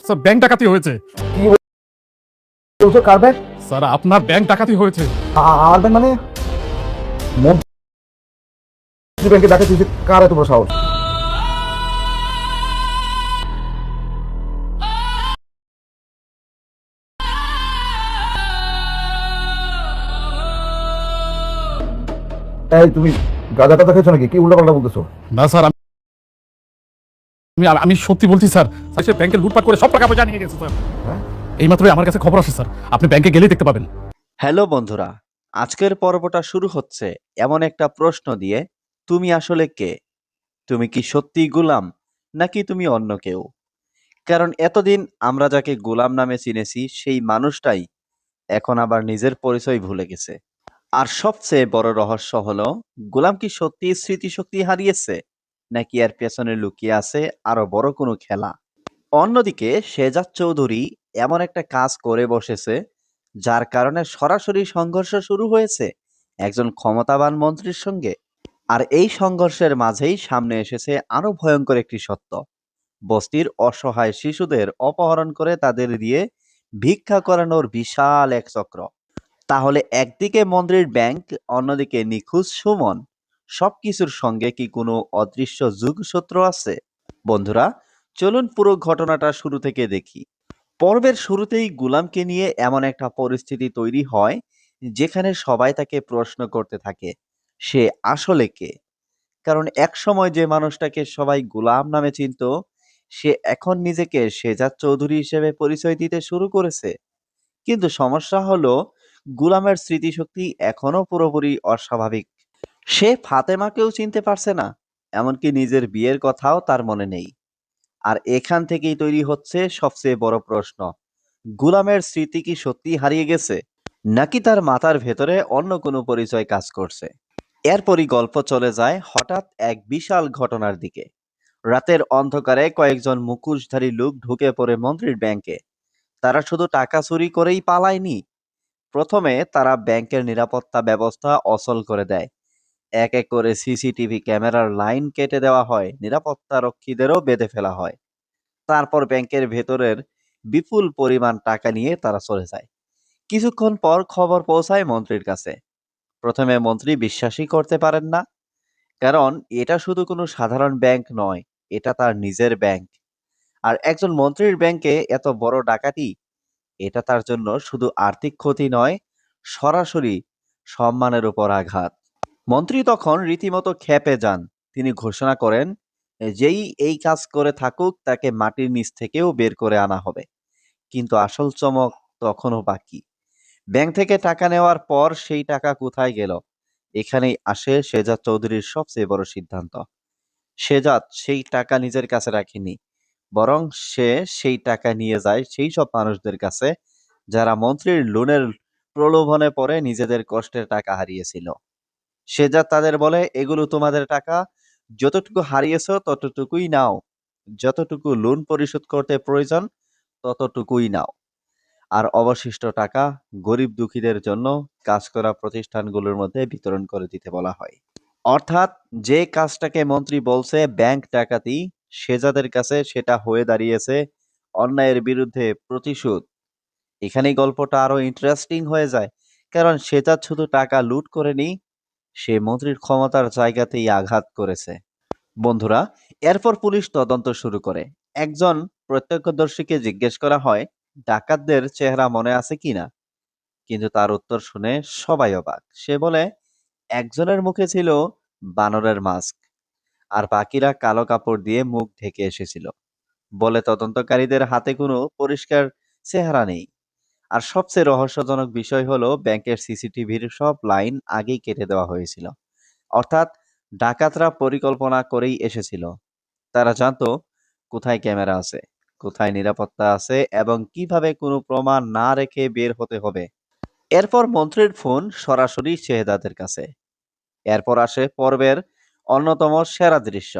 Sir bank ডাকাতি হয়েছে। কি বলছো? কার ব্যাংক? স্যার আপনার ব্যাংক ডাকাতি হয়েছে। আমার ব্যাংক মানে? মন্ত্রী ব্যাংকে ডাকাতি হয়েছে? কার এত বড় সাহস? এই তুমি গাঁজাটা দেখেছো নাকি? কি উল্টাপাল্টা বলতেছো? না স্যার, আমি আমি সত্যি বলছি স্যার। সে ব্যাংকে লুটপাট করে সব টাকা পয়সা নিয়ে গেছে স্যার। হ্যাঁ? এইমাত্রই আমার কাছে খবর আসে স্যার, আপনি ব্যাংকে গেলেই দেখতে পাবেন। হ্যালো বন্ধুরা, আজকের পর্বটা শুরু হচ্ছে এমন একটা প্রশ্ন দিয়ে, তুমি আসলে কে? তুমি কি সত্যিই গোলাম, নাকি তুমি অন্য কেউ? কারণ এতদিন আমরা যাকে গোলাম নামে চিনেছি সেই মানুষটাই এখন আবার নিজের পরিচয় ভুলে গেছে। আর সবচেয়ে বড় রহস্য হলো, গোলাম কি সত্যি স্মৃতিশক্তি হারিয়েছে, নাকি এর পেছনে লুকিয়ে আছে আরো বড় কোনো খেলা? অন্যদিকে শেজাদ চৌধুরী এমন একটা কাজ করে বসেছে যার কারণে সরাসরি সংঘর্ষ শুরু হয়েছে একজন ক্ষমতাবান মন্ত্রীর সঙ্গে। আর এই সংঘর্ষের মাঝেই সামনে এসেছে আরো ভয়ঙ্কর একটি সত্য: বস্তির অসহায় শিশুদের অপহরণ করে তাদের দিয়ে ভিক্ষা করানোর বিশাল এক চক্র। তাহলে একদিকে মন্ত্রীর ব্যাংক, অন্যদিকে নিখোঁজ সুমন, সবকিছুর সঙ্গে কি কোনো অদৃশ্য যোগসূত্র আছে? বন্ধুরা, চলুন পুরো ঘটনাটা শুরু থেকে দেখি। পর্বের শুরুতেই গুলামকে নিয়ে এমন একটা পরিস্থিতি তৈরি হয় যেখানে সবাই তাকে প্রশ্ন করতে থাকে, সে আসলে কে? কারণ একসময় যে মানুষটাকে সবাই গোলাম নামে চিনত, সে এখন নিজেকে শেজাদ চৌধুরী হিসেবে পরিচয় দিতে শুরু করেছে। কিন্তু সমস্যা হলো, গুলামের স্মৃতিশক্তি এখনো পুরোপুরি অস্বাভাবিক। সে ফাতেমাকেও চিনতে পারছে না, এমনকি নিজের বিয়ের কথাও তার মনে নেই। আর এখান থেকেই তৈরি হচ্ছে সবচেয়ে বড় প্রশ্ন: গুলামের স্মৃতি কি সত্যি হারিয়ে গেছে, নাকি তার মাথার ভেতরে অন্য কোনো পরিচয় কাজ করছে? এরপরই গল্প চলে যায় হঠাৎ এক বিশাল ঘটনার দিকে। রাতের অন্ধকারে কয়েকজন মুখোশধারী লোক ঢুকে পড়ে মন্ত্রীর ব্যাংকে। তারা শুধু টাকা চুরি করেই পালায়নি, প্রথমে তারা ব্যাংকের নিরাপত্তা ব্যবস্থা অচল করে দেয়। এক এক করে সিসিটিভি ক্যামেরার লাইন কেটে দেওয়া হয়, নিরাপত্তা রক্ষীদেরও বেঁধে ফেলা হয়। তারপর ব্যাংকের ভেতরের বিপুল পরিমাণ টাকা নিয়ে তারা চলে যায়। কিছুক্ষণ পর খবর পৌঁছায় মন্ত্রীর কাছে। প্রথমে মন্ত্রী বিশ্বাসই করতে পারেন না, কারণ এটা শুধু কোনো সাধারণ ব্যাংক নয়, এটা তার নিজের ব্যাংক। আর একজন মন্ত্রীর ব্যাংকে এত বড় ডাকাতি, এটা তার জন্য শুধু আর্থিক ক্ষতি নয়, সরাসরি সম্মানের উপর আঘাত। মন্ত্রী তখন রীতিমতো ক্ষেপে যান। তিনি ঘোষণা করেন, যেই এই কাজ করে থাকুক তাকে মাটির নিচ থেকেও বের করে আনা হবে। কিন্তু আসল চমক তখনও বাকি। ব্যাংক থেকে টাকা নেওয়ার পর সেই টাকা কোথায় গেল? এখানেই আসে শেজাদ চৌধুরীর সবচেয়ে বড় সিদ্ধান্ত। শেজাদ সেই টাকা নিজের কাছে রাখেনি, বরং সে সেই টাকা নিয়ে যায় সেই সব মানুষদের কাছে যারা মন্ত্রীর লোনের প্রলোভনে পড়ে নিজেদের কষ্টের টাকা হারিয়েছিল। শেজাদ তাদের বলে, এগুলো তোমাদের টাকা, যতটুকু হারিয়েছ ততটুকুই নাও, যতটুকু লোন পরিশোধ করতে প্রয়োজন ততটুকুই নাও, আর অবশিষ্ট টাকা গরিব দুঃখীদের জন্য কাজ করা প্রতিষ্ঠানগুলোর মধ্যে বিতরণ করে দিতে বলা হয়। অর্থাৎ যে কাজটাকে মন্ত্রী বলছে ব্যাংক ডাকাতি, শেজাদের কাছে সেটা হয়ে দাঁড়িয়েছে অন্যায়ের বিরুদ্ধে প্রতিশোধ। এখানেই গল্পটা আরো ইন্টারেস্টিং হয়ে যায়, কারণ শেজাদ শুধু টাকা লুট করেনি, সে মন্ত্রীর ক্ষমতার জায়গাতেই আঘাত করেছে। বন্ধুরা, এরপর পুলিশ তদন্ত শুরু করে। একজন প্রত্যক্ষদর্শীকে জিজ্ঞেস করা হয় ডাকাতদের চেহারা মনে আছে কিনা, কিন্তু তার উত্তর শুনে সবাই অবাক। সে বলে, একজনের মুখে ছিল বানরের মাস্ক, আর বাকিরা কালো কাপড় দিয়ে মুখ ঢেকে এসেছিল। বলে তদন্তকারীদের হাতে কোনো পরিষ্কার চেহারা নেই। আর সবচেয়ে রহস্যজনক বিষয় হলো, ব্যাংকের সিসিটিভির সব লাইন আগেই কেটে দেওয়া হয়েছিল। অর্থাৎ ডাকাতরা পরিকল্পনা করেই এসেছিল। তারা জানতো কোথায় ক্যামেরা আছে, কোথায় নিরাপত্তা আছে, এবং কিভাবে কোনো প্রমাণ না রেখে বের হতে হবে। এরপর মন্ত্রীর ফোন সরাসরি শেহজাদের কাছে। এরপর আসে পর্বের অন্যতম সেরা দৃশ্য।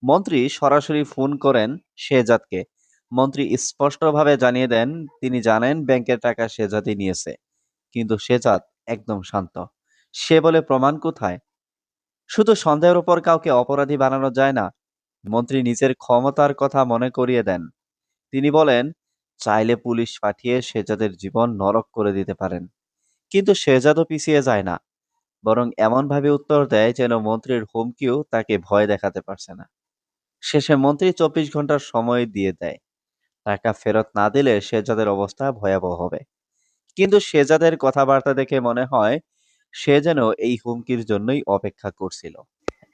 মন্ত্রী সরাসরি ফোন করেন শেহজাদকে। মন্ত্রী স্পষ্টভাবে জানিয়ে দেন তিনি জানেন ব্যাংকের টাকা শেহজাদই নিয়েছে, কিন্তু শেহজাদ একদম শান্ত। সে বলে, প্রমাণ কোথায়? শুধু সন্দেহের উপর কাউকে অপরাধী বানানো যায় না। মন্ত্রী নিজের ক্ষমতার কথা মনে করিয়ে দেন। তিনি বলেন, চাইলে পুলিশ পাঠিয়ে শেহজাদের জীবন নরক করে দিতে পারেন। কিন্তু শেহজাদও পিছিয়ে যায় না, বরং এমনভাবে উত্তর দেয় যেন মন্ত্রীর হুমকিও তাকে ভয় দেখাতে পারছে না। শেষে মন্ত্রী 24 ঘন্টার সময় দিয়ে দেয়। টাকা ফেরত না দিলে শেহজাদের অবস্থা ভয়াবহ হবে। কিন্তু শেহজাদের কথাবার্তা দেখে মনে হয় সে যেন এই হুমকির জন্যই অপেক্ষা করছিল।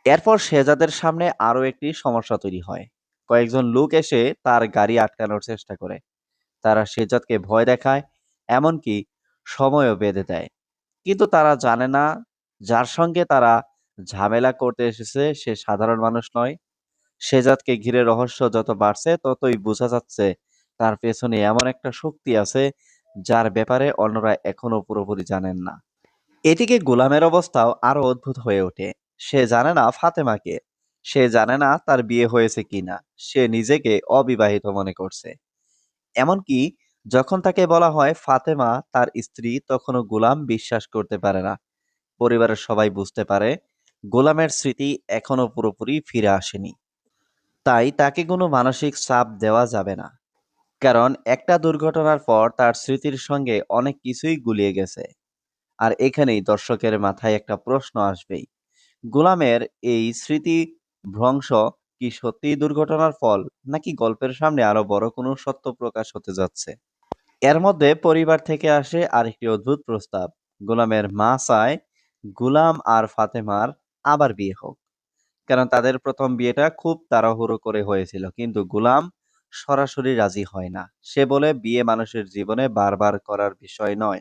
এরপর শেহজাদের সামনে আরো একটি সমস্যা তৈরি হয়। কয়েকজন লোক এসে তার গাড়ি আটকানোর চেষ্টা করে। তারা শেহজাদকে ভয় দেখায়, এমনকি সময়ও বেঁধে দেয়। কিন্তু তারা জানে না যার সঙ্গে তারা ঝামেলা করতে এসেছে সে সাধারণ মানুষ নয়। শেহজাদকে ঘিরে রহস্য যত বাড়ছে ততই বোঝা যাচ্ছে তার পেছনে এমন একটা শক্তি আছে যার ব্যাপারে অন্যরা এখনো পুরোপুরি জানেন না। এদিকে গোলামের অবস্থাও আরো অদ্ভুত হয়ে ওঠে। সে জানে না ফাতেমাকে, সে জানে না তার বিয়ে হয়েছে কিনা, সে নিজেকে অবিবাহিত মনে করছে। এমনকি যখন তাকে বলা হয় ফাতেমা তার স্ত্রী, তখনও গোলাম বিশ্বাস করতে পারে না। পরিবারের সবাই বুঝতে পারে গোলামের স্মৃতি এখনো পুরোপুরি ফিরে আসেনি। তাই তাকে কোনো মানসিক চাপ দেওয়া যাবে না, কারণ একটা দুর্ঘটনার পর তার স্মৃতির সঙ্গে অনেক কিছুই গুলিয়ে গেছে। আর এখানেই দর্শকের মাথায় একটা প্রশ্ন আসবেই, গোলামের এই স্মৃতি ভ্রংশ কি সত্যিই দুর্ঘটনার ফল, নাকি গল্পের সামনে আরো বড় কোনো সত্য প্রকাশ হতে যাচ্ছে? এর মধ্যে পরিবার থেকে আসে আরেকটি অদ্ভুত প্রস্তাব। গোলামের মা চায় গোলাম আর ফাতেমার আবার বিয়ে হোক, কারণ তাদের প্রথম বিয়েটা খুব তাড়াহুড়ো করে হয়েছিল। কিন্তু গোলাম সরাসরি রাজি হয় না। সে বলে বিয়ে মানুষের জীবনে বারবার করার বিষয় নয়।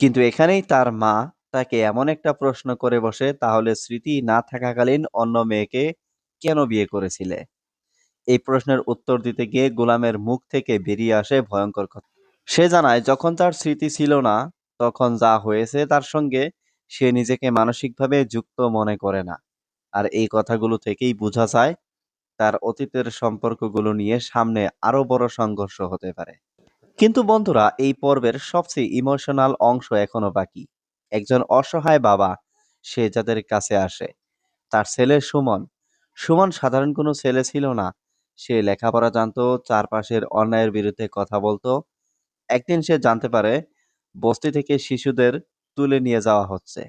কিন্তু এখানেই তার মা তাকে এমন একটা প্রশ্ন করে বসে, তাহলে স্মৃতি না থাকাকালীন অন্য মেয়েকে কেন বিয়ে করেছিলে? এই প্রশ্নের উত্তর দিতে গিয়ে গোলামের মুখ থেকে বেরিয়ে আসে ভয়ঙ্কর কথা। সে জানায় যখন তার স্মৃতি ছিল না, তখন যা হয়েছে তার সঙ্গে সে নিজেকে মানসিকভাবে যুক্ত মনে করে না। আর এই কথাগুলো থেকেই বোঝা যায় তার অতীতের সম্পর্কগুলো নিয়ে সামনে আরো বড় সংঘর্ষ হতে পারে। কিন্তু বন্ধুরা, এই পর্বের সবচেয়ে ইমোশনাল অংশ এখনো বাকি। একজন অসহায় বাবা সে যাদের কাছে আসে, তার ছেলে সুমন। সুমন সাধারণ কোনো ছেলে ছিল না। সে লেখাপড়া জানতো, চারপাশের অন্যায়ের বিরুদ্ধে কথা বলতো। একদিন সে জানতে পারে বস্তি থেকে শিশুদের তুলে নিয়ে যাওয়া হচ্ছে।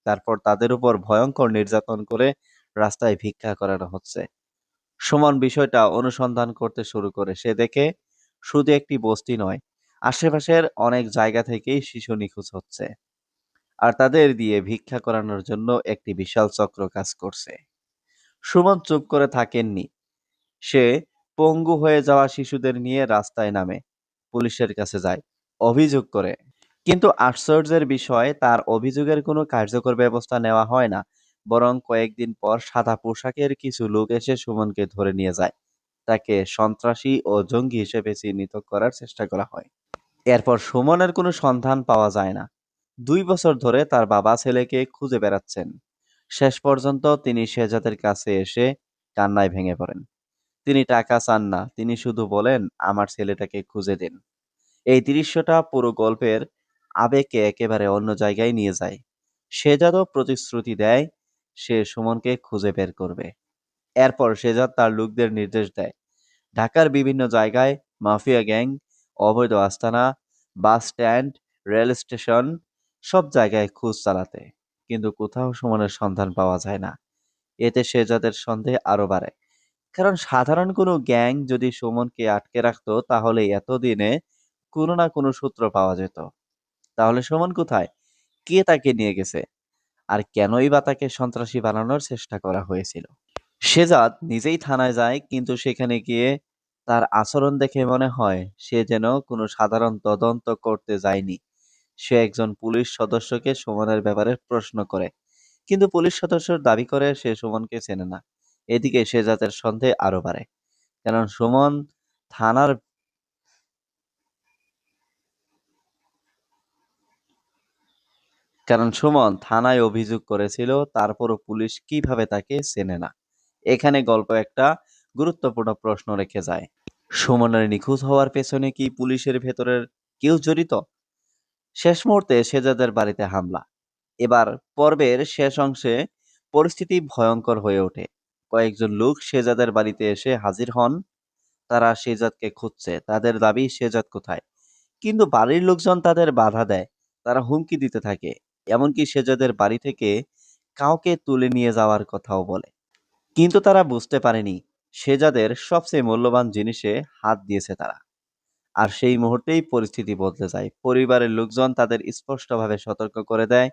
তারপর তাদের উপর ভয়ঙ্কর নির্যাতন করে রাস্তায় ভিক্ষা করানো হচ্ছে। সুমন বিষয়টা অনুসন্ধান করতে শুরু করে। সে দেখে শুধু একটি বস্তি নয়, আশেপাশের অনেক জায়গা থেকেই শিশু নিখোঁজ হচ্ছে, আর তাদের দিয়ে ভিক্ষা করানোর জন্য একটি বিশাল চক্র কাজ করছে। সুমন চুপ করে থাকেননি। সে পঙ্গু হয়ে যাওয়া শিশুদের নিয়ে রাস্তায় নামে, পুলিশের কাছে যায়, অভিযোগ করে। কিন্তু আশ্চর্যের বিষয়, তার অভিযোগের কোনো কার্যকর ব্যবস্থা নেওয়া হয় না। বরং কয়েকদিন পর সাদা পোশাকের কিছু লোক এসে সুমনকে ধরে নিয়ে যায়। তাকে সন্ত্রাসী ও জঙ্গি হিসেবে চিহ্নিত করার চেষ্টা করা হয়। এরপর সুমনের কোনো সন্ধান পাওয়া যায় না। 2 বছর ধরে তার বাবা ছেলেকে খুঁজে বেড়াচ্ছেন। শেষ পর্যন্ত তিনি শেহজাদের কাছে এসে কান্নায় ভেঙে পড়েন। তিনি টাকা চান না, তিনি শুধু বলেন, আমার ছেলেটাকে খুঁজে দিন। এই দৃশ্যটা পুরো গল্পের আবেগকে একেবারে অন্য জায়গায় নিয়ে যায়। শেহজাদও প্রতিশ্রুতি দেয় সে সুমনকে খুঁজে বের করবে। এরপর শেহজাদ তার লোকদের নির্দেশ দেয় ঢাকার বিভিন্ন জায়গায় মাফিয়া গ্যাং, অবৈধ আস্তানা, বাস স্ট্যান্ড, রেল স্টেশন, সব জায়গায় খোঁজ চালাতে। কিন্তু কোথাও সুমনের সন্ধান পাওয়া যায় না। এতে শেহজাদের সন্দেহ আরো বাড়ে, কারণ সাধারণ কোনো গ্যাং যদি সুমনকে আটকে রাখতো তাহলে এতদিনে কোনো না কোনো সূত্র পাওয়া যেত। তাহলে সুমন কোথায়, কে তাকে নিয়ে গেছে, আর কেনই বা তাকে সন্ত্রাসী বানানোর চেষ্টা করা হয়েছিল? শেহজাদ নিজেই থানায় যায়, কিন্তু সেখানে গিয়ে তার আচরণ দেখে মনে হয় সে যেন কোনো সাধারণ তদন্ত করতে যায়নি। সে একজন পুলিশ সদস্যকে সুমনের ব্যাপারে প্রশ্ন করে, কিন্তু পুলিশ সদস্য দাবি করে সে সুমনকে চেনে না। এদিকে শেহজাদের সন্দেহ আরো বাড়ে, কারণ সুমন থানার সুমন থানায় অভিযোগ করেছিল, তারপরও পুলিশ কিভাবে তাকে চেনে না? এখানে গল্প একটা গুরুত্বপূর্ণ প্রশ্ন রেখে যায়। সুমনের নিখোঁজ হওয়ার পেছনে কি পুলিশের ভেতরের কেউ জড়িত? শেষ মুহূর্তে শেহজাদের বাড়িতে হামলা। এবার পর্বের শেষ অংশে পরিস্থিতি ভয়ঙ্কর হয়ে ওঠে। কয়েকজন লোক শেহজাদের বাড়িতে এসে হাজির হন। তারা শেহজাদকে খুঁজছে, তাদের দাবি শেহজাদ কোথায়। কিন্তু বাড়ির লোকজন তাদের বাধা দেয়, তারা হুমকি দিতে থাকে, এমনকি শেহজাদের বাড়ি থেকে কাউকে তুলে নিয়ে যাওয়ার কথাও বলে। কিন্তু তারা বুঝতে পারেনি শেহজাদের সবচেয়ে মূল্যবান জিনিসে হাত দিয়েছে তারা। আর সেই মুহূর্তেই পরিস্থিতি বদলে যায়। পরিবারের লোকজন তাদের স্পষ্টভাবে সতর্ক করে দেয়,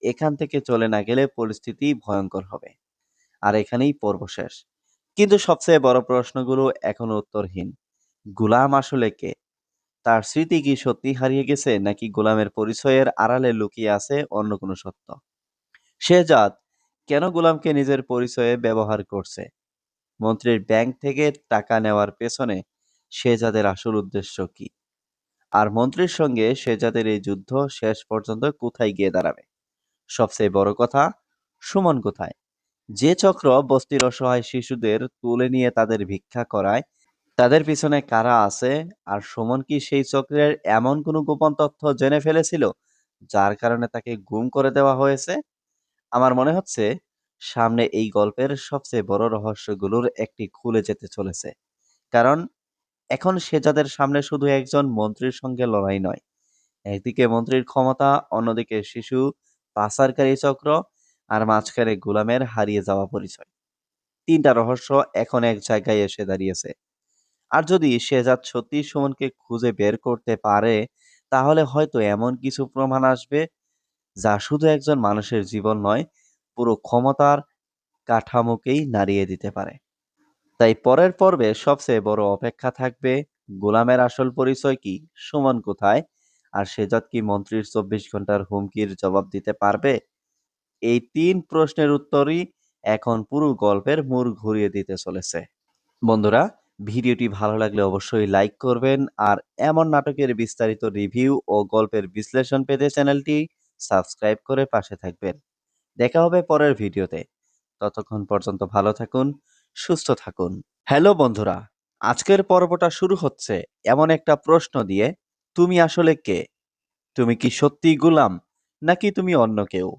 এখান থেকে চলে না গেলে পরিস্থিতি ভয়ঙ্কর হবে। আর এখানেই পর্ব শেষ। কিন্তু সবচেয়ে বড় প্রশ্নগুলো এখনো উত্তরহীন। গুলাম আসলে কে? তার স্মৃতি কি সত্যি হারিয়ে গেছে, নাকি গোলামের পরিচয়ের আড়ালে লুকিয়ে আছে অন্য কোনো সত্য? শেহজাদ কেন গোলামকে নিজের পরিচয়ে ব্যবহার করছে? মন্ত্রীর ব্যাংক থেকে টাকা নেওয়ার পেছনে শেহজাদের আসল উদ্দেশ্য কি? আর মন্ত্রীর সঙ্গে শেহজাদের এই যুদ্ধ শেষ পর্যন্ত কোথায় গিয়ে দাঁড়াবে? সবচেয়ে বড় কথা, সুমন কোথায়? যে চক্র বস্তির অসহায় শিশুদের তুলে নিয়ে তাদের ভিক্ষা করায়, তাদের পিছনে কারা আছে? আর সুমন কি সেই চক্রের এমন কোনো গোপন তথ্য জেনে ফেলেছিল যার কারণে তাকে গুম করে দেওয়া হয়েছে? আমার মনে হচ্ছে সামনে এই গল্পের সবচেয়ে বড় রহস্যগুলোর একটি খুলে যেতে চলেছে। কারণ এখন শেহজাদের সামনে শুধু একজন মন্ত্রীর সঙ্গে লড়াই নয়, একদিকে মন্ত্রীর ক্ষমতা, অন্যদিকে শিশু পাচারকারী চক্র, আর মাঝখানে গোলামের হারিয়ে যাওয়া পরিচয়। তিনটা রহস্য এখন এক জায়গায় এসে দাঁড়িয়েছে। আর যদি শেহজাদ সত্যি সুমনকে খুঁজে বের করতে পারে, তাহলে হয়তো এমন কিছু প্রমাণ আসবে যা শুধু একজন মানুষের জীবন নয়, পুরো ক্ষমতার কাঠামোকেই নাড়িয়ে দিতে পারে। তাই পরের পর্বে সবচেয়ে বড় অপেক্ষা থাকবে, গোলামের আসল পরিচয় কি, সুমন কোথায়, আর শেহজাদ কি মন্ত্রীর 24 ঘন্টার হুমকির জবাব দিতে পারবে? এই তিন প্রশ্নের উত্তরই এখন পুরো গল্পের মোড় ঘুরিয়ে দিতে চলেছে। বন্ধুরা, ভিডিওটি ভালো লাগলে অবশ্যই লাইক করবেন, আর এমন নাটকের বিস্তারিত রিভিউ ও গল্পের বিশ্লেষণ পেতে চ্যানেলটি সাবস্ক্রাইব করে পাশে থাকবেন। দেখা হবে পরের ভিডিওতে। ততক্ষণ পর্যন্ত ভালো থাকুন, সুস্থ থাকুন। হ্যালো বন্ধুরা, আজকের পর্বটা শুরু হচ্ছে এমন একটা প্রশ্ন দিয়ে, তুমি আসলে কে? তুমি কি সত্যিই গোলাম, নাকি তুমি অন্য কেউ?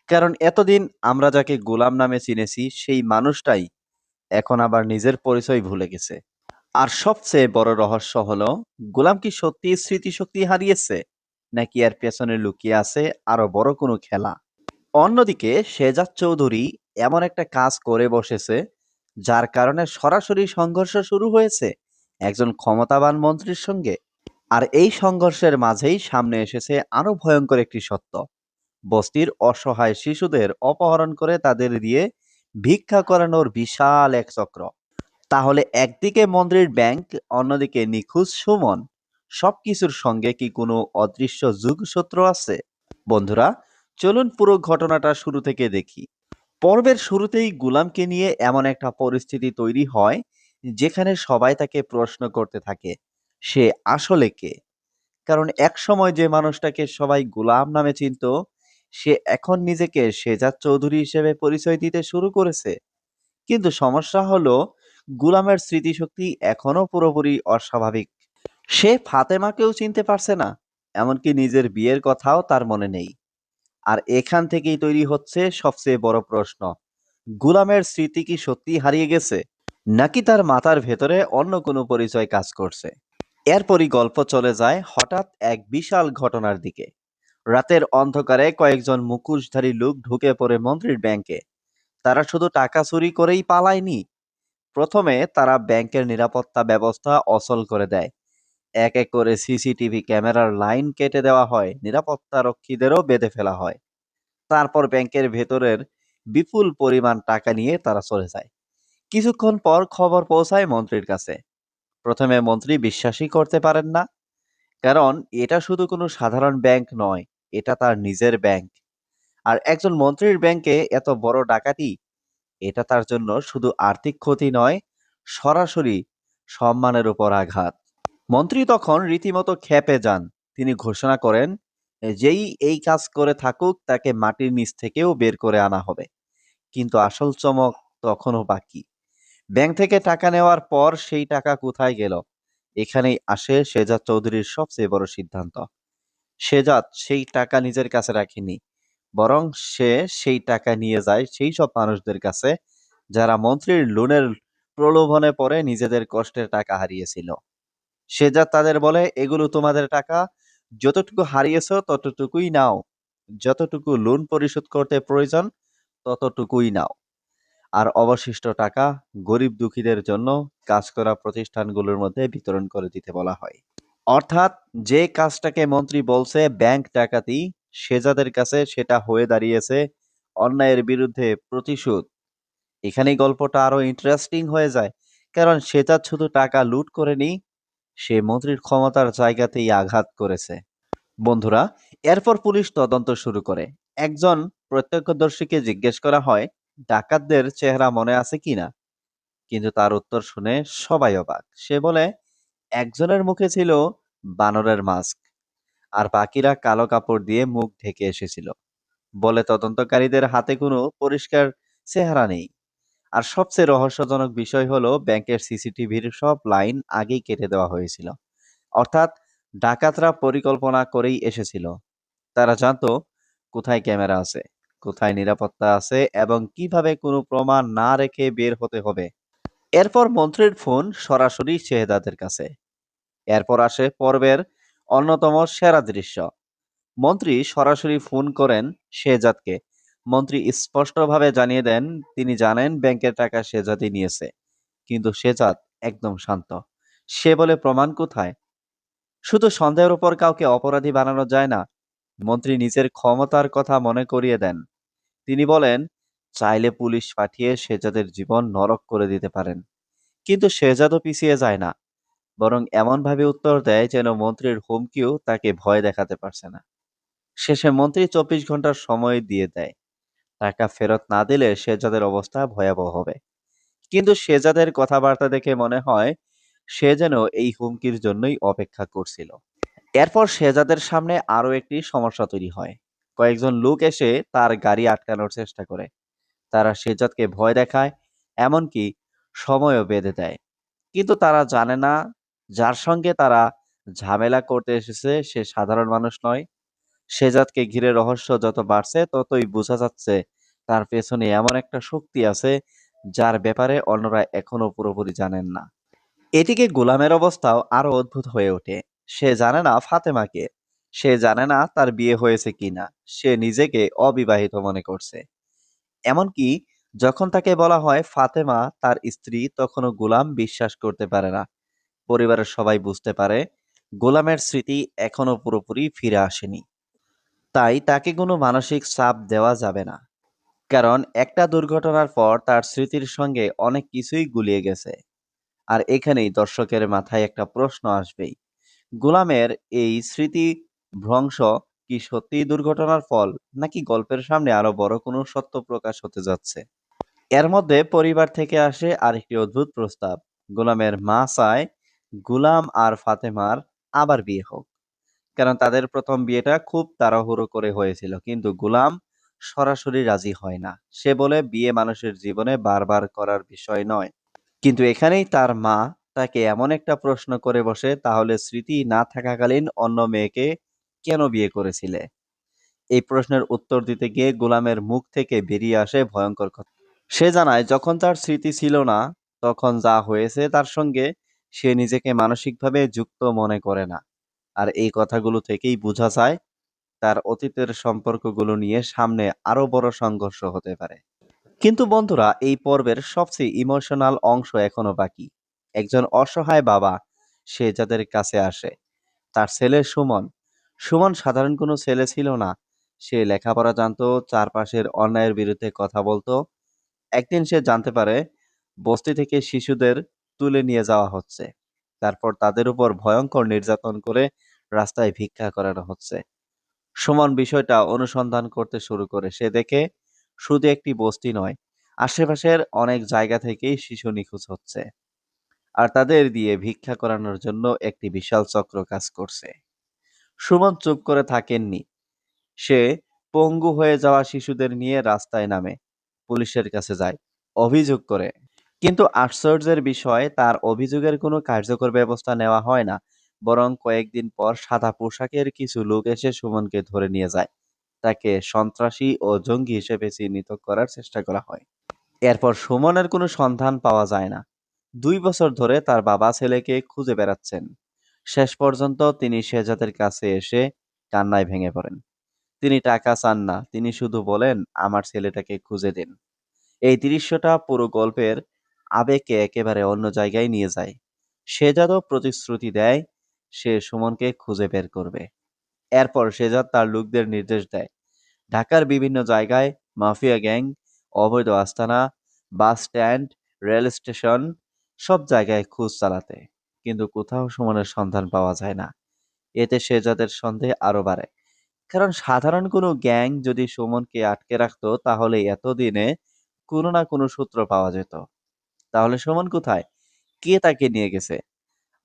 কারণ এতদিন আমরা যাকে গোলাম নামে চিনেছি, সেই মানুষটাই এখন আবার নিজের পরিচয় ভুলে গেছে। আর সবচেয়ে বড় রহস্য হলো, গোলাম কি সত্যি স্মৃতিশক্তি হারিয়েছে, নাকি এর পেছনে লুকিয়ে আছে আরো বড় কোনো খেলা? অন্যদিকে শেহজাদ চৌধুরী এমন একটা কাজ করে বসেছে যার কারণে সরাসরি সংঘর্ষ শুরু হয়েছে একজন ক্ষমতাবান মন্ত্রীর সঙ্গে। আর এই সংঘর্ষের মাঝেই সামনে এসেছে আরো ভয়ঙ্কর একটি সত্য। বস্তির অসহায় শিশুদের অপহরণ করে তাদের দিয়ে ভিক্ষা করানোর বিশাল এক চক্র। তাহলে একদিকে মন্ত্রীর ব্যাংক, অন্যদিকে নিখোঁজ সুমন, সবকিছুর সঙ্গে কি কোনো অদৃশ্য যোগসূত্র আছে? বন্ধুরা, চলুন পুরো ঘটনাটা শুরু থেকে দেখি। পর্বের শুরুতেই গুলামকে নিয়ে এমন একটা পরিস্থিতি তৈরি হয় যেখানে সবাই তাকে প্রশ্ন করতে থাকে, সে আসলে কে? কারণ একসময় যে মানুষটাকে সবাই গোলাম নামে চিনত, সে এখন নিজেকে শেহজাদ চৌধুরী হিসেবে পরিচয় দিতে শুরু করেছে। কিন্তু সমস্যা হলো, গুলামের স্মৃতিশক্তি এখনো পুরোপুরি অস্বাভাবিক। সে ফাতেমাকেও চিনতে পারছে না, এমনকি নিজের বিয়ের কথাও তার মনে নেই। আর এখান থেকেই তৈরি হচ্ছে সবচেয়ে বড় প্রশ্ন, গুলামের স্মৃতি কি সত্যি হারিয়ে গেছে, নাকি তার মাথার ভেতরে অন্য কোনো পরিচয় কাজ করছে? এরপরই গল্প চলে যায় হঠাৎ এক বিশাল ঘটনার দিকে। রাতের অন্ধকারে কয়েকজন মুখোশধারী লোক ঢুকে পড়ে মন্ত্রীর ব্যাংকে। তারা শুধু টাকা চুরি করেই পালায়নি, প্রথমে তারা ব্যাংকের নিরাপত্তা ব্যবস্থা অচল করে দেয়। এক এক করে সিসিটিভি ক্যামেরার লাইন কেটে দেওয়া হয়, নিরাপত্তা রক্ষীদেরও বেঁধে ফেলা হয়। তারপর ব্যাংকের ভেতরের বিপুল পরিমাণ টাকা নিয়ে তারা চলে যায়। কিছুক্ষণ পর খবর পৌঁছায় মন্ত্রীর কাছে। প্রথমে মন্ত্রী বিশ্বাসই করতে পারেন না, কারণ এটা শুধু কোনো সাধারণ ব্যাংক নয়, এটা তার নিজের ব্যাংক। আর একজন মন্ত্রীর ব্যাংকে এত বড় ডাকাতি, এটা তার জন্য শুধু আর্থিক ক্ষতি নয়, সরাসরি সম্মানের উপর আঘাত। মন্ত্রী তখন রীতিমতো ক্ষেপে যান। তিনি ঘোষণা করেন, যেই এই কাজ করে থাকুক তাকে মাটির নিচ থেকেও বের করে আনা হবে। কিন্তু আসল চমক তখনও বাকি। ব্যাংক থেকে টাকা নেওয়ার পর সেই টাকা কোথায় গেল? এখানেই আসে শেহজাদ চৌধুরীর সবচেয়ে বড় সিদ্ধান্ত। শেহজাদ সেই টাকা নিজের কাছে রাখেনি, বরং সে সেই টাকা নিয়ে যায় সেই সব মানুষদের কাছে যারা মন্ত্রীর লোনের প্রলোভনে পড়ে নিজেদের কষ্টের টাকা হারিয়েছিল। শেজাদ তাদের বলে, এগুলো তোমাদের টাকা, যতটুকু হারিয়েছো ততটুকুই নাও, যতটুকু লোন পরিশোধ করতে প্রয়োজন ততটুকুই নাও, আর অবশিষ্ট টাকা গরিব দুঃখীদের জন্য কাজ করা প্রতিষ্ঠানগুলোর মধ্যে বিতরণ করে দিতে বলা হয়। অর্থাৎ যে কাজটাকে মন্ত্রী বলছে ব্যাংক ডাকাতি, শেজাদের কাছে সেটা হয়ে দাঁড়িয়েছে অন্যায়ের বিরুদ্ধে প্রতিশোধ। এখানেই গল্পটা আরো ইন্টারেস্টিং হয়ে যায়, কারণ শেজাদ শুধু টাকা লুট করেনি, সে মন্ত্রীর ক্ষমতার জায়গাতেই আঘাত করেছে। বন্ধুরা, এরপর পুলিশ তদন্ত শুরু করে। একজন প্রত্যক্ষদর্শীকে জিজ্ঞেস করা হয় ডাকাতদের চেহারা মনে আছে কিনা, কিন্তু তার উত্তর শুনে সবাই অবাক। সে বলে, একজনের মুখে ছিল বানরের মাস্ক, আর বাকিরা কালো কাপড় দিয়ে মুখ ঢেকে এসেছিল। বলে তদন্তকারীদের হাতে কোনো পরিষ্কার চেহারা নেই। আর সবচেয়ে রহস্যজনক বিষয় হলো ব্যাংকের সিসিটিভির সব লাইন আগেই কেটে দেওয়া হয়েছিল। অর্থাৎ ডাকাতরা পরিকল্পনা করেই এসেছিল। তারা জানতো কোথায় ক্যামেরা আছে, কোথায় নিরাপত্তা আছে এবং কিভাবে কোনো প্রমাণ না রেখে বের হতে হবে। এরপর মন্ত্রীর ফোন সরাসরি শেহজাদের কাছে। এরপর আসে পর্বের অন্যতম সেরা দৃশ্য। মন্ত্রী সরাসরি ফোন করেন শেহজাদকে। মন্ত্রী স্পষ্টভাবে জানিয়ে দেন তিনি জানেন ব্যাংকের টাকা শেহজাদই নিয়েছে, কিন্তু শেহজাদ একদম শান্ত। সে বলে, প্রমাণ কোথায়? শুধু সন্দেহের উপর কাউকে অপরাধী বানানো যায় না। মন্ত্রী নিজের ক্ষমতার কথা মনে করিয়ে দেন। তিনি বলেন, চাইলে পুলিশ পাঠিয়ে শেহজাদের জীবন নরক করে দিতে পারেন। কিন্তু শেহজাদও পিছিয়ে যায় না, বরং এমনভাবে উত্তর দেয় যেন মন্ত্রীর হুমকিও তাকে ভয় দেখাতে পারছে না। শেষে মন্ত্রী ২৪ ঘন্টার সময় দিয়ে দেয়। টাকা ফেরত না দিলে শেহজাদের অবস্থা ভয়াবহ হবে। কিন্তু শেহজাদের কথাবার্তা দেখে মনে হয় সে যেন এই হুমকির জন্যই অপেক্ষা করছিল। এরপর শেহজাদের সামনে আরো একটি সমস্যা তৈরি হয়। কয়েকজন লোক এসে তার গাড়ি আটকানোর চেষ্টা করে। তারা শেহজাদকে ভয় দেখায়, এমনকি সময়ও বেঁধে দেয়। কিন্তু তারা জানে না যার সঙ্গে তারা ঝামেলা করতে এসেছে সে সাধারণ মানুষ নয়। শেহজাদকে ঘিরে রহস্য যত বাড়ছে ততই বোঝা যাচ্ছে তার পেছনে এমন একটা শক্তি আছে যার ব্যাপারে অন্যরা এখনো পুরোপুরি জানেন না। এদিকে গোলামের অবস্থাও আরো অদ্ভুত হয়ে ওঠে। সে জানে না ফাতেমাকে, সে জানে না তার বিয়ে হয়েছে কিনা, সে নিজেকে অবিবাহিত মনে করছে। এমনকি যখন তাকে বলা হয় ফাতেমা তার স্ত্রী, তখনও গোলাম বিশ্বাস করতে পারে না। পরিবারের সবাই বুঝতে পারে গোলামের স্মৃতি এখনো পুরোপুরি ফিরে আসেনি। তাই তাকে কোনো মানসিক চাপ দেওয়া যাবে না, কারণ একটা দুর্ঘটনার পর তার স্মৃতির সঙ্গে অনেক কিছুই গুলিয়ে গেছে। আর এখানেই দর্শকের মাথায় একটা প্রশ্ন আসবেই, গোলামের এই স্মৃতি ভ্রংশ কি সত্যিই দুর্ঘটনার ফল, নাকি গল্পের সামনে আরো বড় কোনো সত্য প্রকাশ হতে যাচ্ছে? এর মধ্যে পরিবার থেকে আসে আরেকটি অদ্ভুত প্রস্তাব। গোলামের মা চায় গোলাম আর ফাতেমার আবার বিয়ে হোক, কারণ তাদের প্রথম বিয়েটা খুব তাড়াহুড়ো করে হয়েছিল। কিন্তু গোলাম সরাসরি রাজি হয় না। সে বলে বিয়ে মানুষের জীবনে বারবার করার বিষয় নয়। কিন্তু এখানেই তার মা তাকে এমন একটা প্রশ্ন করে বসে, তাহলে স্মৃতি না থাকাকালীন অন্য মেয়েকে কেন বিয়ে করেছিলে? এই প্রশ্নের উত্তর দিতে গিয়ে গোলামের মুখ থেকে বেরিয়ে আসে ভয়ঙ্কর কথা। সে জানায় যখন তার স্মৃতি ছিল না তখন যা হয়েছে তার সঙ্গে সে নিজেকে মানসিকভাবে যুক্ত মনে করে না। আর এই কথাগুলো থেকেই বোঝা যায় তার অতীতের সম্পর্কগুলো নিয়ে সামনে আরো বড় সংঘর্ষ হতে পারে। কিন্তু বন্ধুরা, এই পর্বের সবচেয়ে ইমোশনাল অংশ এখনো বাকি। একজন অসহায় বাবা সে যাদের কাছে আসে, তার ছেলে সুমন। সুমন সাধারণ কোনো ছেলে ছিল না। সে লেখাপড়া জানতো, চারপাশের অন্যায়ের বিরুদ্ধে কথা বলতো। একদিন সে জানতে পারে বস্তি থেকে শিশুদের তুলে নিয়ে যাওয়া হচ্ছে, তারপর তাদের উপর ভয়ঙ্কর নির্যাতন করে রাস্তায় ভিক্ষা করানো হচ্ছে। সুমন বিষয়টা অনুসন্ধান করতে শুরু করে। সে দেখে শুধু একটি বস্তি নয়, আশেপাশের অনেক জায়গা থেকেই শিশু নিখোঁজ হচ্ছে, আর তাদের দিয়ে ভিক্ষা করানোর জন্য একটি বিশাল চক্র কাজ করছে। সুমন চুপ করে থাকেননি। সে পঙ্গু হয়ে যাওয়া শিশুদের নিয়ে রাস্তায় নামে, পুলিশের কাছে যায়, অভিযোগ করে। কিন্তু আশ্চর্যের বিষয়, তার অভিযোগের কোনো কার্যকর ব্যবস্থা নেওয়া হয় না। বরং কয়েকদিন পর সাদা পোশাকের কিছু লোক এসে সুমনকে ধরে নিয়ে যায়। তাকে সন্ত্রাসী ও জঙ্গি হিসেবে চিহ্নিত করার চেষ্টা করা হয়। এরপর সুমনের কোনো সন্ধান পাওয়া যায় না। 2 বছর ধরে তার বাবা ছেলেকে খুঁজে বেড়াচ্ছেন। শেষ পর্যন্ত তিনি শেহজাদের কাছে এসে কান্নায় ভেঙে পড়েন। তিনি টাকা চান না, তিনি শুধু বলেন, আমার ছেলেটাকে খুঁজে দিন। এই দৃশ্যটা পুরো গল্পের আবেগকে একেবারে অন্য জায়গায় নিয়ে যায়। শেহজাদও প্রতিশ্রুতি দেয় সে সুমনকে খুঁজে বের করবে। এরপর শেহজাদ তার লোকদের নির্দেশ দেয় ঢাকার বিভিন্ন জায়গায় মাফিয়া গ্যাং, অবৈধ আস্তানা, বাস স্ট্যান্ড, রেল স্টেশন সব জায়গায় খোঁজ চালাতে। কিন্তু কোথাও সুমনের সন্ধান পাওয়া যায় না। এতে শেহজাদের সন্দেহ আরো বাড়ে। কারণ সাধারণ কোনো গ্যাং যদি সুমনকে আটকে রাখতো তাহলে এতদিনে কোনো না কোনো সূত্র পাওয়া যেত। তাহলে সুমন কোথায়? কে তাকে নিয়ে গেছে?